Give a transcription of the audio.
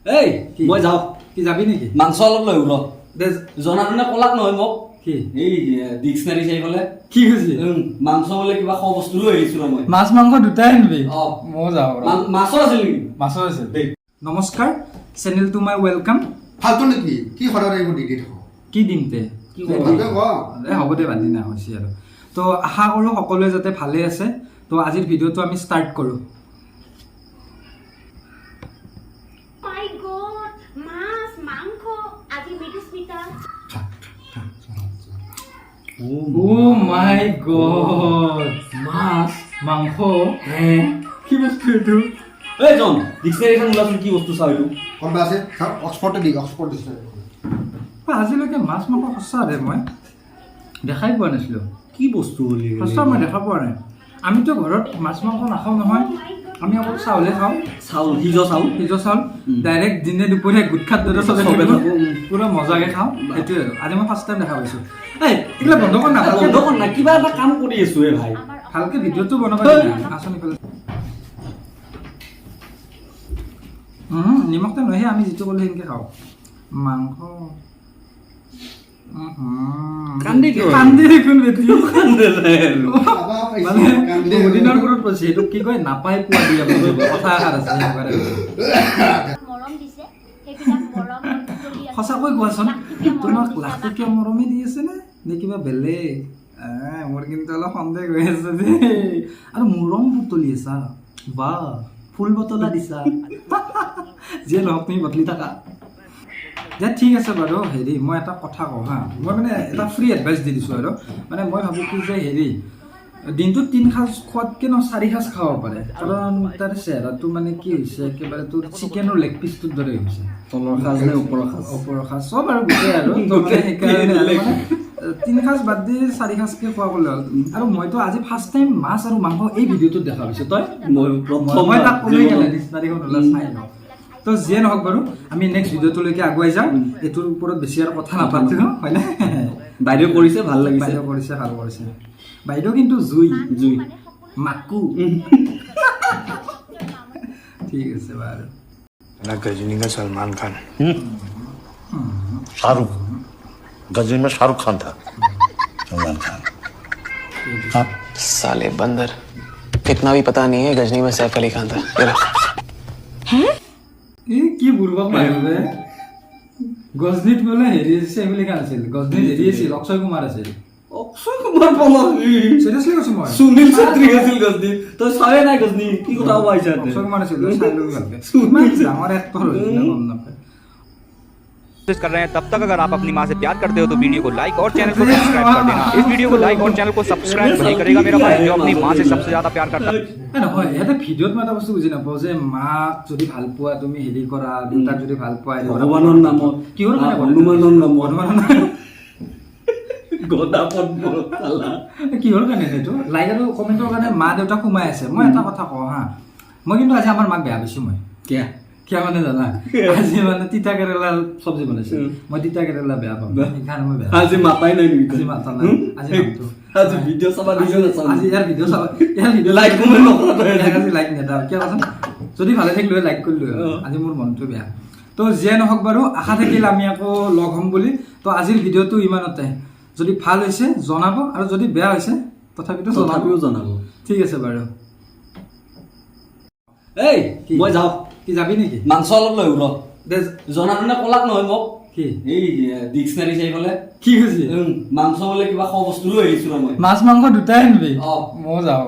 এই মই যাওঁ। কি যাবি নেকি? মাংস অলপ লৈ ৰ দে জনাটোনে কলাক নহয় মোক কি এই ডিক্সনাৰী চাই পেলাই কি হৈছে? মাংস বোলে কিবা খোৱা বস্তু লৈ আহিছো ৰ মই। মাছ মাংস দুটাই আনিবি? অ মই যাওঁ ৰ। মাছো আছিল নেকি? মাছো আছে দেই। নমস্কাৰ, চেনেল টু মাই ৱেলকাম। ফালতু নেকি কি সদায় এইবোৰ দি থাকো কি দিম তে হ'ব দে বাদ দিনা হৈছে আৰু। তো আশা কৰোঁ সকলোৱে যাতে ভালে আছে। তো আজিৰ ভিডিঅ'টো আমি ষ্টাৰ্ট কৰোঁ। My God, মাছ মাংস আজি মৃদুস্মিতা অ' মাই গড, মাছ মাংস কি বস্তু এইটো? এই জন ডিক্সনাৰীখন ওলাচোন কি বস্তু চাওঁ এইটো। কোনবা আছে অক্সফৰ্ডে দি অক্সফৰ্ড দিছে আজিলৈকে মাছ মাংস সঁচা দে মই দেখাই পোৱা নাছিলোঁ। কি বস্তু বুলি সঁচা মই দেখা পোৱা নাই। আমিতো ঘৰত মাছ মাংস নাখাওঁ নহয়, আমি অকল চাউলহে খাওঁ। চাউল সিজ চাউল সিজ চাউল ডাইৰেক্ট দিনে দুপৰীয়া গুটখাত দৰে চবে চবে থাকোঁ, থাকোঁ। পুৰা মজাকৈ খাওঁ। সেইটোৱে আৰু আজি মই ফাৰ্ষ্ট টাইম দেখা পাইছোঁ। এই এইবিলাক বন্ধ কৰ না, বন্ধ কৰ না, কিবা এটা কাম কৰি আছো হে ভাই। ভালকৈ ভিডিঅ'টো বনাব আচনি পেলাই নিমখ তেল নহয়ে, আমি যিটো ক'লোঁ সেনেকৈ খাওঁ। মাংস কান্দি কিয়? কান্দি দেখোন বেটি কান্দে নাই আৰু। মানে বহুদিনৰ মূৰত কৈছে এইটো কি কয় নাপাই পোৱা দিয়া কথা এষাৰ আছে সেনেকুৱা টাইপৰ। মৰম দিছে সেইবিলাক মৰম কৰি আছে। সঁচাকৈ কোৱাচোন, লাখটকীয়া মৰম তোমাক দিছে, লাখটকীয়া মৰমে দি আছে নে কিবা বেলেগ? মোৰ কিন্তু অলপ সন্দেহ হৈ আছে দেই। আৰু মৰম বুটলি আছা, বা ফুল বটলা দিছা। যিয়ে নহওক তুমি বটলি থাকা যে ঠিক আছে বাৰু। হেৰি মই এটা কথা কওঁ হা, মই মানে এটা ফ্ৰী এডভাইচ দি দিছোঁ আৰু। মানে মই ভাবোঁ কি যে হেৰি দিনটোত 3 সাঁজ খোৱাতকৈ 4 সাঁজ খাব পাৰে। কাৰণ তাৰ চেহেৰাটো মানে কি হৈছে, একেবাৰে তোৰ চিকেনৰ লেগ পিচটোৰ দৰে হৈছে। তলৰ সাজ নে ওপৰৰ সাজ? ওপৰৰ সাজ চব আৰু গোটেই আৰু তো মানে সেইকাৰণে আৰু মানে 3 সাঁজ বাদ দি 4 সাঁজকৈ খোৱা গ'লে হ'ল। আৰু মইতো আজি ফাৰ্ষ্ট টাইম মাছ আৰু মাংস এই ভিডিঅ'টোত দেখা পাইছোঁ। তই মই তাক ক'লোৱে কেনে ডিক্সনাৰীখন ওলা চাই লওঁ। তো যিয়ে নহওক বাৰু, আমি নেক্সট ভিডিঅ'টোলৈকে আগুৱাই যাওঁ। এইটোৰ ওপৰত বেছি আৰু কথা নাপাতো, হয়নে? বাইদেউ কৰিছে ভাল লাগিছে। বাইদেউ কৰিছে, ভাল কৰিছে। বাইদেউ কিন্তু জুই জুই মাকু। ঠিক আছে বাৰু। ना गजनी में सलमान खान, शाहरुख। गजनी में शाहरुख खान था, सलमान खान। साले बंदर, इतना भी पता नहीं है गजनी में सैफ अली खान था। ये लो। এই কি বুৰ্বক মানুহ বে। গজনীত বোলে হেৰি চেফ আলি খান আছিল, গজনীত হেৰি আছিল অক্ষয় কুমাৰ আছিল। অক্ষয় কুমাৰ পলাবি চিৰিয়াছলি কৈছোঁ মই। সুনীল চেত্ৰী আছিল গজনী। তই চাৱে নাই গজনী কি কথা পাইছা? অক্ষয় কুমাৰ আছিল, চাই ল'বি ভালকৈ। ইমান ডাঙৰ এক্টৰ হৈছিল গম নাপায়। कोशिश कर रहे हैं तब तक अगर आप अपनी माँ से प्यार करते हो तो वीडियो को लाइक और चैनल को सब्सक्राइब कर देना। इस वीडियो को लाइक और चैनल को सब्सक्राइब नहीं करेगा मेरा भाई जो अपनी माँ से सबसे ज्यादा प्यार करता है। নহয় ইয়াতে ভিডিঅ'ত মই এটা বস্তু বুজি নাপাওঁ যে মাক যদি ভাল পোৱা তুমি হেৰি কৰা, দেউতাক যদি ভাল পোৱা ভগৱানৰ নামত কিহৰ কাৰণে হনুমানৰ নামত হনুমানৰ নামত গদা পদ্মৰ চালা কিহৰ কাৰণে সেইটো লাইক আৰু কমেণ্টৰ কাৰণে মা দেউতাক সোমাই আছে। মই এটা কথা কওঁ হা, মই কিন্তু আজি আমাৰ মাক বেয়া পাইছোঁ। মই কিয়া কিয় মানে জানা, আজি মানে তিতা কেৰেলাৰ চব্জি বনাইছে। মই তিতা কেৰেলা বেয়া পাওঁ, সেইকাৰণে মই বেয়া পাওঁ। আজি মাতাই নাই নেকি? আজি মাতা নাই, আজি নামটো আজি ভিডিঅ' চাবা দিছ না? আজি ইয়াৰ ভিডিঅ' চাবা, ইয়াৰ ভিডিঅ' লাইক কমেণ্ট নকৰা তই। আজি লাইক নেদা কিয় কোৱাচোন? যদি ভালে থাকিলো লাইক কৰিলো, আজি মোৰ মনটো বেয়া। তো যিয়ে নহওক বাৰু, আশা থাকিল আমি আকৌ লগ হ'ম বুলি। তো আজিৰ ভিডিঅ'টো ইমানতে। যদি ভাল হৈছে জনাব, আৰু যদি বেয়া হৈছে তথাপিও জনাব। ঠিক আছে বাৰু। এই মই যাওঁ। কি যাবি নেকি? মাংস অলপ লৈ ৰ দে জনাটোনে কলাক নহয় মোক কি এই ডিক্সনাৰী চাই পেলাই কি হৈছে? মাংস বোলে কিবা খোৱা বস্তু লৈ আহিছো ৰ মই। মাছ মাংস দুটাই আনিবি? অ মই যাওঁ।